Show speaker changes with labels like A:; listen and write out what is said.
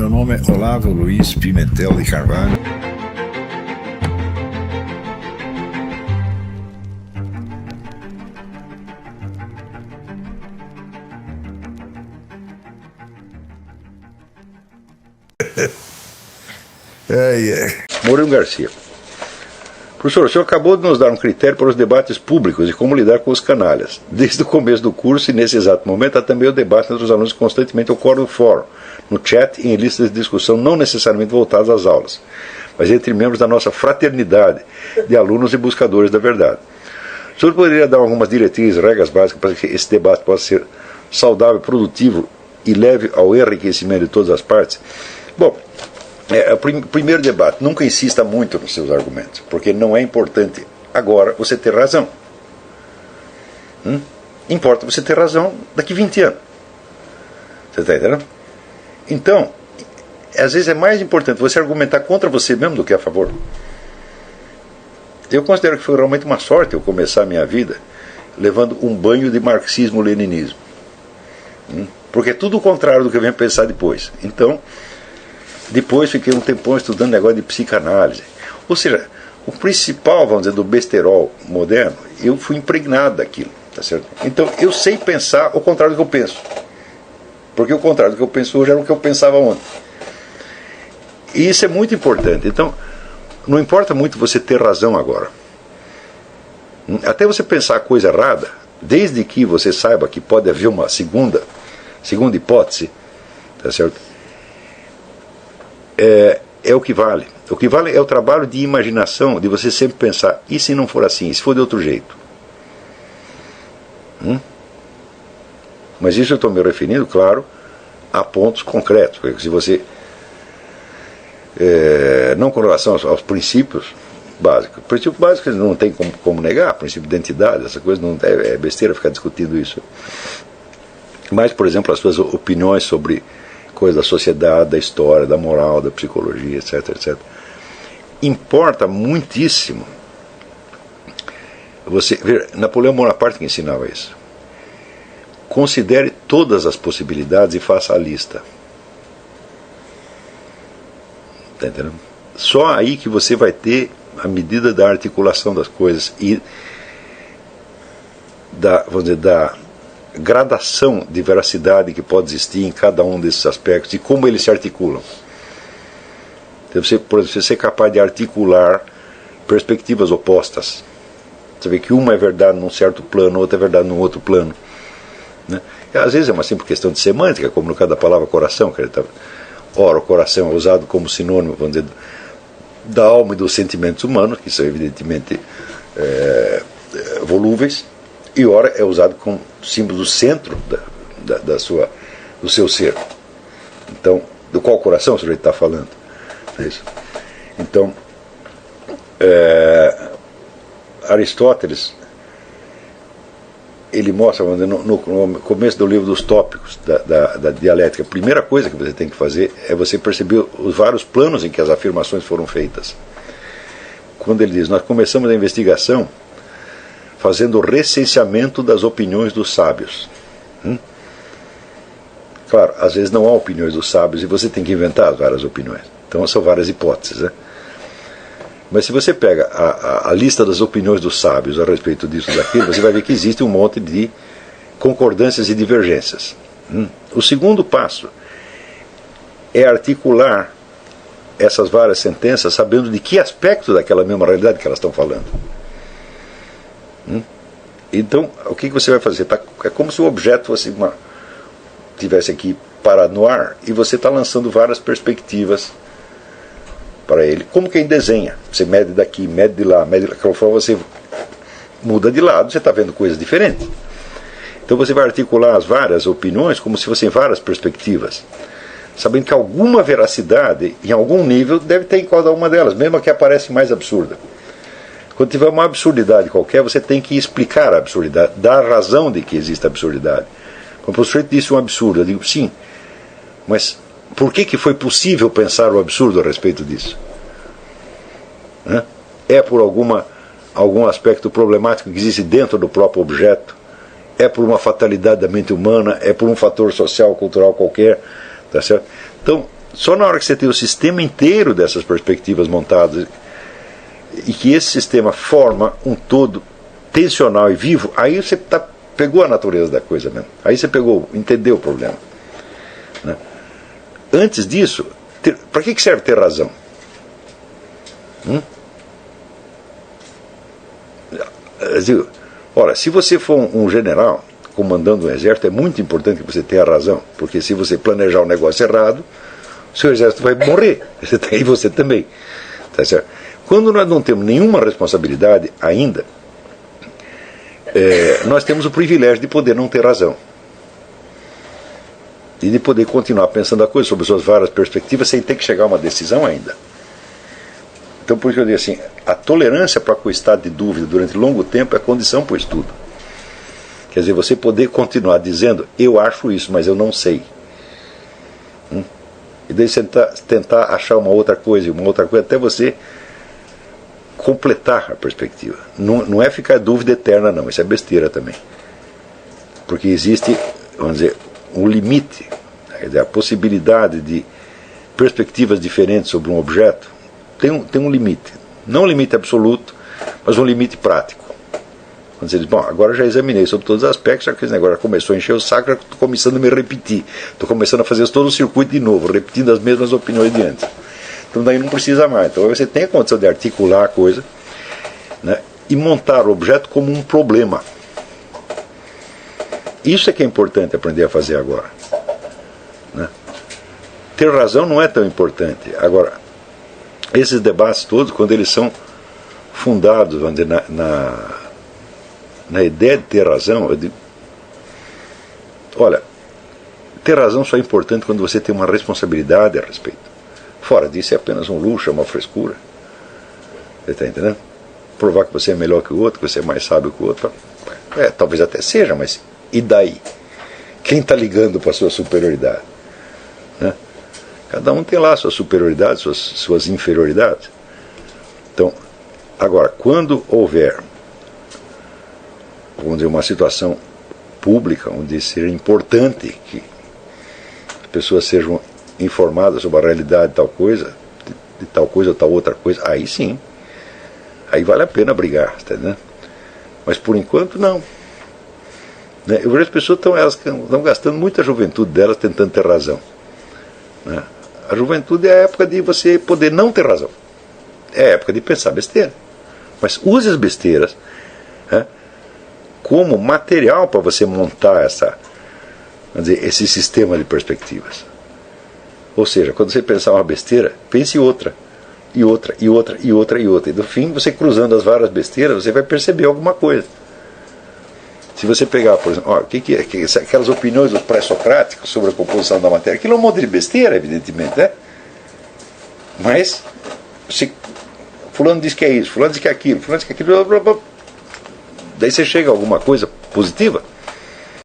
A: Meu nome é Olavo Luiz Pimentel de Carvalho.
B: Murilo Garcia. Professor, o senhor acabou de nos dar um critério para os debates públicos e como lidar com os canalhas. Desde o começo do curso e nesse exato momento há também o debate entre os alunos que constantemente ocorre no fórum, no chat e em listas de discussão não necessariamente voltadas às aulas, mas entre membros da nossa fraternidade de alunos e buscadores da verdade. O senhor poderia dar algumas diretrizes, regras básicas para que esse debate possa ser saudável, produtivo e leve ao enriquecimento de todas as partes? Bom, primeiro debate, nunca insista muito nos seus argumentos, porque não é importante agora você ter razão. Importa você ter razão daqui 20 anos. Você está entendendo? Então, às vezes é mais importante você argumentar contra você mesmo do que a favor. Eu considero que foi realmente uma sorte eu começar a minha vida levando um banho de marxismo-leninismo. Porque é tudo o contrário do que eu venho pensar depois. Então, depois fiquei um tempão estudando negócio de psicanálise. Ou seja, o principal, vamos dizer, do besterol moderno, eu fui impregnado daquilo. Tá certo? Então eu sei pensar o contrário do que eu penso. Porque o contrário do que eu penso hoje era o que eu pensava ontem. E isso é muito importante. Então, não importa muito você ter razão agora. Até você pensar a coisa errada, desde que você saiba que pode haver uma segunda hipótese, tá certo? É o que vale. O que vale é o trabalho de imaginação, de você sempre pensar, e se não for assim, se for de outro jeito? Mas isso eu estou me referindo, claro, a pontos concretos. Porque se você, não com relação aos princípios básicos, princípios básicos não tem como negar, princípio de identidade, essa coisa não é besteira ficar discutindo isso. Mas, por exemplo, as suas opiniões sobre coisas da sociedade, da história, da moral, da psicologia, etc, etc. Importa muitíssimo você ver, Napoleão Bonaparte que ensinava isso. Considere todas as possibilidades e faça a lista. Está entendendo? Só aí que você vai ter a medida da articulação das coisas e vamos dizer, da gradação de veracidade que pode existir em cada um desses aspectos e como eles se articulam. Então, você, por exemplo, você ser capaz de articular perspectivas opostas. Você vê que uma é verdade num certo plano, outra é verdade num outro plano. Né? E, às vezes é uma simples questão de semântica, como no caso da palavra coração. Ora, o coração é usado como sinônimo, vamos dizer, da alma e dos sentimentos humanos, que são evidentemente volúveis, e ora é usado como símbolo do centro do seu ser. Então, do qual coração o sujeito está falando? É isso. Então, Aristóteles, ele mostra, no começo do livro dos tópicos da dialética, a primeira coisa que você tem que fazer é você perceber os vários planos em que as afirmações foram feitas. Quando ele diz, nós começamos a investigação fazendo o recenseamento das opiniões dos sábios. Claro, às vezes não há opiniões dos sábios e você tem que inventar as várias opiniões. Então são várias hipóteses, né? Mas se você pega a lista das opiniões dos sábios a respeito disso ou daquilo, você vai ver que existe um monte de concordâncias e divergências. O segundo passo é articular essas várias sentenças sabendo de que aspecto daquela mesma realidade que elas estão falando. Então, o que você vai fazer? É como se o objeto fosse tivesse aqui parado no ar e você está lançando várias perspectivas para ele. Como quem desenha. Você mede daqui, mede de lá, mede de lá. Conforme você muda de lado, você está vendo coisas diferentes. Então você vai articular as várias opiniões como se fossem várias perspectivas, sabendo que alguma veracidade, em algum nível, deve ter em cada uma delas, mesmo a que aparece mais absurda. Quando tiver uma absurdidade qualquer, você tem que explicar a absurdidade, dar a razão de que existe absurdidade. Quando o sujeito disse um absurdo, eu digo, sim, mas por que foi possível pensar o absurdo a respeito disso? É por algum aspecto problemático que existe dentro do próprio objeto? É por uma fatalidade da mente humana? É por um fator social, cultural qualquer? Tá certo? Então, Só na hora que você tem o sistema inteiro dessas perspectivas montadas e que esse sistema forma um todo tensional e vivo, aí você pegou a natureza da coisa mesmo. Aí você entendeu o problema. Né? Antes disso, para que serve ter razão? Ora, se você for um general comandando um exército, é muito importante que você tenha razão, porque se você planejar um negócio errado, o seu exército vai morrer, e você também. Tá certo? Quando nós não temos nenhuma responsabilidade ainda, nós temos o privilégio de poder não ter razão. E de poder continuar pensando a coisa sob suas várias perspectivas sem ter que chegar a uma decisão ainda. Então, por isso que eu digo assim, a tolerância para o estado de dúvida durante longo tempo é condição para o estudo. Quer dizer, você poder continuar dizendo, eu acho isso, mas eu não sei. E daí você tentar achar uma outra coisa, até você completar a perspectiva. Não é ficar dúvida eterna, não. Isso é besteira também. Porque existe, vamos dizer, um limite, quer dizer, a possibilidade de perspectivas diferentes sobre um objeto tem um limite. Não um limite absoluto, mas um limite prático. Quando você diz, bom, agora já examinei sobre todos os aspectos, já que esse negócio começou a encher o saco, já estou começando a me repetir. Estou começando a fazer todo o circuito de novo, repetindo as mesmas opiniões de antes. Então daí não precisa mais. Então você tem a condição de articular a coisa, né, e montar o objeto como um problema. Isso é que é importante aprender a fazer agora. Né? Ter razão não é tão importante. Agora, esses debates todos, quando eles são fundados, vamos dizer, na ideia de ter razão, eu digo, olha, ter razão só é importante quando você tem uma responsabilidade a respeito. Fora disso é apenas um luxo, é uma frescura. Você está entendendo? Provar que você é melhor que o outro, que você é mais sábio que o outro. Talvez até seja, mas e daí? Quem está ligando para a sua superioridade? Né? Cada um tem lá a sua superioridade, suas inferioridades. Então, agora, quando houver, vamos dizer, uma situação pública, onde seja importante que as pessoas sejam informadas sobre a realidade de tal coisa ou tal outra coisa, aí sim, aí vale a pena brigar, tá entendendo? Mas por enquanto não. Né? Eu vejo as pessoas estão gastando muita juventude delas tentando ter razão. Né? A juventude é a época de você poder não ter razão. É a época de pensar besteira. Mas use as besteiras, né, como material para você montar esse sistema de perspectivas. Ou seja, quando você pensar uma besteira, pense outra, e outra, e outra, e outra, e outra. E no fim, você cruzando as várias besteiras, você vai perceber alguma coisa. Se você pegar, por exemplo, o que é? Aquelas opiniões dos pré-socráticos sobre a composição da matéria, aquilo é um monte de besteira, evidentemente, né? Mas, fulano diz que é isso, fulano diz que é aquilo, fulano diz que é aquilo, daí você chega a alguma coisa positiva.